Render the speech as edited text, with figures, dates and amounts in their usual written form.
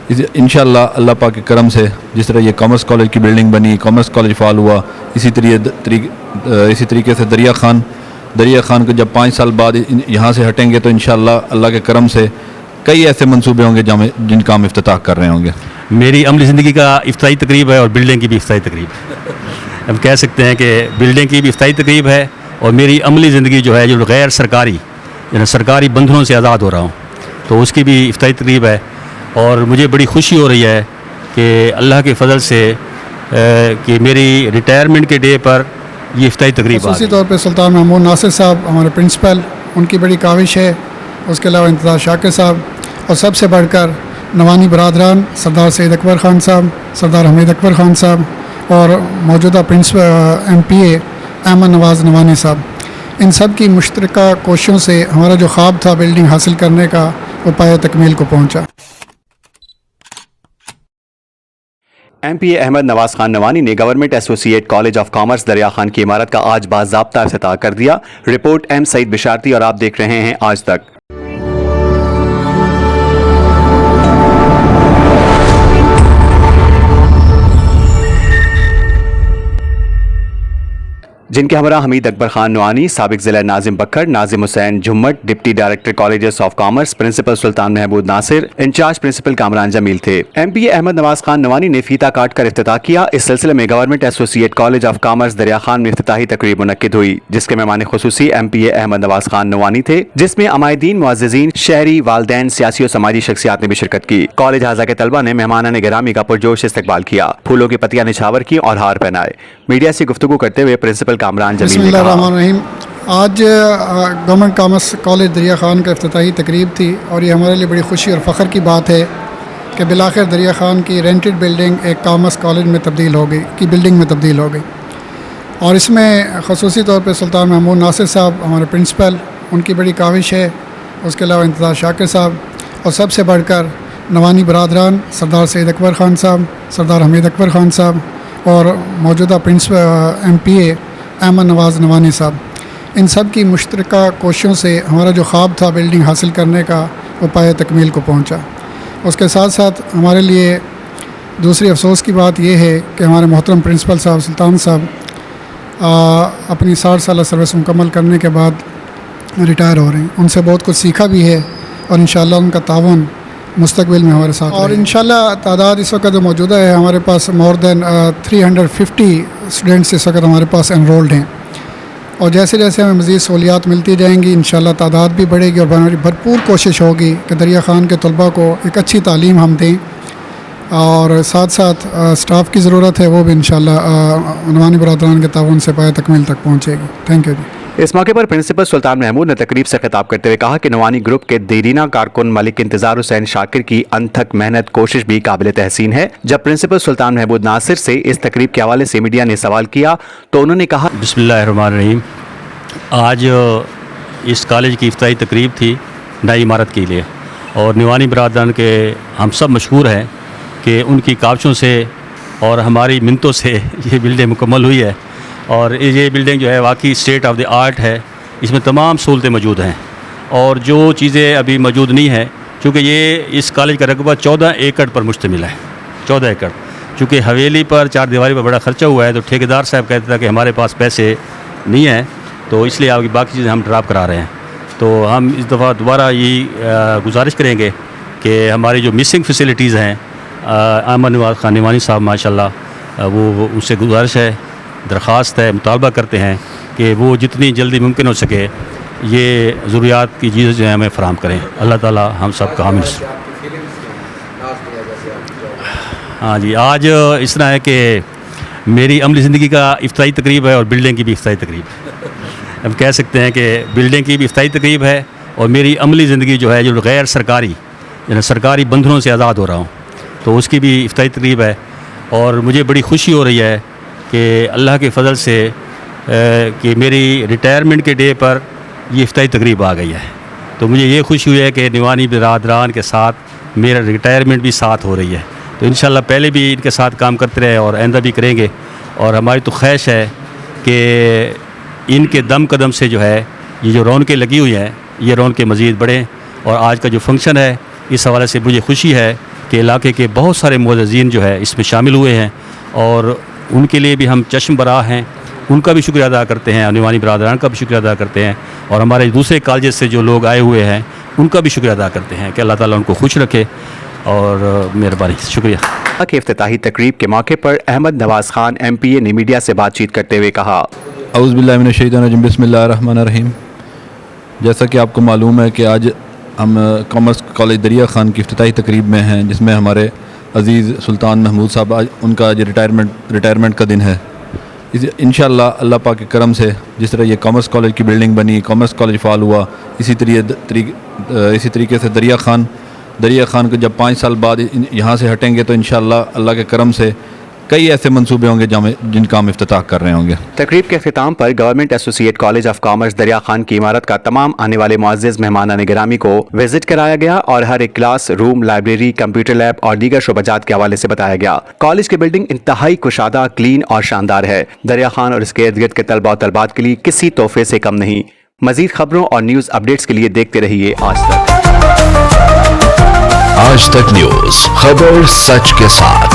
इंशाअल्लाह अल्लाह पाक के करम से जिस तरह ये कॉमर्स कॉलेज की बिल्डिंग बनी, कॉमर्स कॉलेज फाल हुआ, इसी तरीके से दरिया खान को जब 5 साल बाद यहाँ से हटेंगे तो इंशाअल्लाह अल्लाह के करम से कई ऐसे मंसूबे होंगे जिनका हम इफ्तिताह कर रहे होंगे। मेरी अमली ज़िंदगी का इफ्तिताई तकरीब है और बिल्डिंग की भी इफ्तिताई तकरीब है। हम कह सकते हैं कि बिल्डिंग की भी इफ्तिताई तकरीब है और मेरी अमली ज़िंदगी जो है, जो गैर सरकारी सरकारी बंधनों से आज़ाद हो रहा हूँ, तो उसकी भी इफ्तिताई तकरीब है। और मुझे बड़ी खुशी हो रही है कि अल्लाह के फ़ज़ल से कि मेरी रिटायरमेंट के डे पर ये इफ्तिताई तकरीब आ गई। खासी तौर पर सुल्तान महमूद नासिर साहब हमारे प्रिंसिपल, उनकी बड़ी काविश है। उसके अलावा इंतज़ार शाकिर साहब और सबसे बढ़कर नवानी बरादरान सरदार सैयद अकबर ख़ान साहब, सरदार हमीद अकबर ख़ान साहब और मौजूदा प्रिंसिपल MPA अहमद नवाज़ नवानी साहब, इन सब की मुश्तरका कोशिशों से हमारा जो ख्वाब था बिल्डिंग हासिल करने का, वो पाए तकमील को पहुँचा। MPA अहमद नवाज़ खान नवानी ने government associate college of commerce दरिया खान की इमारत का आज बाज़ाब्ता इफ्तिताह कर दिया। रिपोर्ट M सईद बिशारती और आप देख रहे हैं आज तक। जिनके हमरा हमीद अकबर खान नवानी, साबिक जिला नाजिम Bhakkar, Nazim Hussain Jhummat, deputy director colleges of commerce, principal Sultan Mahmood Nasir, incharge principal Kamran Jamil थे। MPA अहमद नवाज़ खान नवानी ने फीता काट कर इफ्तिताह किया। इस सिलसिले में government associate college of commerce दरिया खान में इफ्तिताही तकरीब मुनक्किद हुई, जिसके मेहमान खुसूसी MPA अहमद नवाज़ खान नवानी थे, जिसमें अमायदीन, मुअज़्ज़िज़ीन, शहरी, वालदैन, सियासी और समाजी शख्सियात ने भी शिरकत की। कॉलेज हाजा के तलबा ने मेहमानान गिरामी का पुरजोश इस्तकबाल किया, फूलों की पत्तियां निछावर की और हार पहनाए। मीडिया से गुफ्तगू करते हुए प्रिंसिपल कामरान जमील ने कहा, आज गवर्नमेंट कॉमर्स कॉलेज दरिया खान का इफ्तिताही तकरीब थी और ये हमारे लिए बड़ी खुशी और फ़ख्र की बात है कि बिलाखिर दरिया खान की रेंटेड बिल्डिंग एक कॉमर्स कॉलेज में तब्दील हो गई, की बिल्डिंग में तब्दील हो गई। और इसमें ख़ुसूसी तौर पर सुल्तान महमूद नासिर साहब हमारे प्रिंसिपल, उनकी बड़ी काविश है। उसके अलावा इंतज़ार शाकिर साहब और सबसे बढ़कर नवानी बरादरान सरदार सैयद अकबर ख़ान साहब, सरदार हमीद अकबर ख़ान साहब और मौजूदा प्रिंसिपल MPA अहमद नवाज़ नवानी साहब, इन सब की मुश्तरका कोशिशों से हमारा जो ख्वाब था बिल्डिंग हासिल करने का, वो पाए तकमील को पहुँचा। उसके साथ साथ हमारे लिए दूसरी अफसोस की बात यह है कि हमारे मोहतरम प्रिंसिपल साहब सुल्तान साहब अपनी 60 साल सर्विस मुकम्मल करने के बाद रिटायर हो रहे हैं। उनसे बहुत कुछ सीखा भी है और इंशाअल्लाह उनका तावन मुस्तकबिल में हमारे साथ। और इंशाअल्लाह तादाद इस वक्त जो मौजूदा है, हमारे पास मोर देन 350 स्टूडेंट्स इस वक्त हमारे पास एनरोल्ड हैं। और जैसे जैसे हमें मज़ीद सहूलियात मिलती जाएंगी इंशाअल्लाह तादाद भी बढ़ेगी और हमारी भरपूर कोशिश होगी कि दरिया खान के तलबा को एक अच्छी तालीम हम दें। और साथ साथ स्टाफ की ज़रूरत है, वो भी इंशाअल्लाह नवानी बरादरान के ताउन से पाए तकमील तक पहुँचेगी। थैंक यू जी। इस मौके पर प्रिंसिपल सुल्तान महमूद ने तकरीब से खिताब करते हुए कहा कि नवानी ग्रुप के देरीना कारकुन मलिक इंतजार हुसैन शाकिर की अनथक मेहनत कोशिश भी काबिल तहसीन है। जब प्रिंसिपल सुल्तान महमूद नासिर से इस तकरीब के हवाले से मीडिया ने सवाल किया तो उन्होंने कहा, बिस्मिल्लाहिर्रहमानिर्रहीम, आज इस कॉलेज की इफ्तिताई तकरीब थी नई इमारत के लिए और नवानी बरादरान के हम सब मशहूर हैं कि उनकी काविशों से और हमारी मिन्नतों से ये बिल्डिंग मुकम्मल हुई है। और ये बिल्डिंग जो है वाकई स्टेट ऑफ द आर्ट है, इसमें तमाम सहूलतें मौजूद हैं और जो चीज़ें अभी मौजूद नहीं हैं, चूँकि ये इस कॉलेज का रकबा 14 एकड़ पर मुश्तमिल है। 14 एकड़, चूँकि हवेली पर चार दीवारी पर बड़ा ख़र्चा हुआ है तो ठेकेदार साहब कहते थे कि हमारे पास पैसे नहीं हैं, तो इसलिए आपकी बाकी चीज़ें हम ड्राप करा रहे हैं। तो हम इस दफ़ा दोबारा यही गुजारिश करेंगे कि हमारी जो मिसिंग फैसिलिटीज़ हैं, अहमद नवाज़ खान नवानी साहब माशाल्लाह वो उनसे गुजारिश है, दरख्वास्त है, मुतालबा करते हैं कि वो जितनी जल्दी मुमकिन हो सके ये ज़रूरियात की चीज़ें जो है हमें फ़राहम करें। अल्लाह ताला हम सब का हामिल। हाँ जी, आज इस तरह है कि मेरी अमली ज़िंदगी का इफ्तिताई तकरीब है और बिल्डिंग की भी इफ्तिताई तकरीब है। हम कह सकते हैं कि बिल्डिंग की भी इफ्तिताई तकरीब है और मेरी अमली ज़िंदगी जो है, जो गैर सरकारी सरकारी बंधनों से आज़ाद हो रहा हूँ, तो उसकी भी इफ्तिताई तकरीब है। और मुझे बड़ी खुशी हो रही है कि अल्लाह के फ़ज़ल से कि मेरी रिटायरमेंट के डे पर ये इफ्तिताई तकरीब आ गई है। तो मुझे ये खुशी हुई है कि नवानी बरादरान के साथ मेरा रिटायरमेंट भी साथ हो रही है। तो इंशाअल्लाह पहले भी इनके साथ काम करते रहे और आइंदा भी करेंगे। और हमारी तो ख्वाहिश है कि इनके दम कदम से जो है ये जो रौनकें लगी हुई हैं, ये रौनकें मज़ीद बढ़ें। और आज का जो फंक्शन है, इस हवाले से मुझे खुशी है कि इलाके के बहुत सारे मुअज़्ज़िन जो है इसमें शामिल हुए हैं और उनके लिए भी हम चश्म बरा हैं, उनका भी शुक्रिया अदा करते हैं, निवानी बरादरान का भी शुक्रिया अदा करते हैं और हमारे दूसरे कॉलेज से जो लोग आए हुए हैं उनका भी शुक्रिया अदा करते हैं कि अल्लाह ताला उनको खुश रखे और मेहरबानी, शुक्रिया। के इफ्तिताही तकरीब के मौके पर अहमद नवाज खान MPA ने मीडिया से बातचीत करते हुए कहा, औज़ुबिल्लाहि मिनश्शैतानिर्रजीम, बिस्मिल्लाहिर्रहमानिर्रहीम। जैसा कि आपको मालूम है कि आज हम कॉमर्स कॉलेज दरिया खान की इफ्तिताही तकरीब में हैं, जिसमें हमारे अज़ीज़ सुल्तान महमूद साहब आज उनका आज रिटायरमेंट का दिन है। इंशाअल्लाह अल्लाह पाक के करम से जिस तरह ये कॉमर्स कॉलेज की बिल्डिंग बनी, कॉमर्स कॉलेज फाल हुआ, इसी तरीके से दरिया खान को जब 5 साल बाद यहाँ से हटेंगे तो इंशाअल्लाह अल्लाह के करम से कई ऐसे मंसूबे होंगे जिनका हम इफ्तिताह कर रहे होंगे। तकरीब के अख्ताम पर government associate college of commerce दरिया खान की इमारत का तमाम आने वाले मुअज़्ज़िज़ मेहमानान गिरामी को विजिट कराया गया और हर एक class room, library, computer lab और दीगर शोबाजात के हवाले से बताया गया। कॉलेज की बिल्डिंग इंतहाई कुशादा, क्लीन और शानदार है। दरिया खान और इसके इर्द गिर्द के तलबा और तलबात के लिए किसी तोहफे से कम नहीं। मजीद खबरों और न्यूज़ अपडेट्स के लिए देखते रहिए आज तक। आज तक न्यूज़, खबर सच के साथ।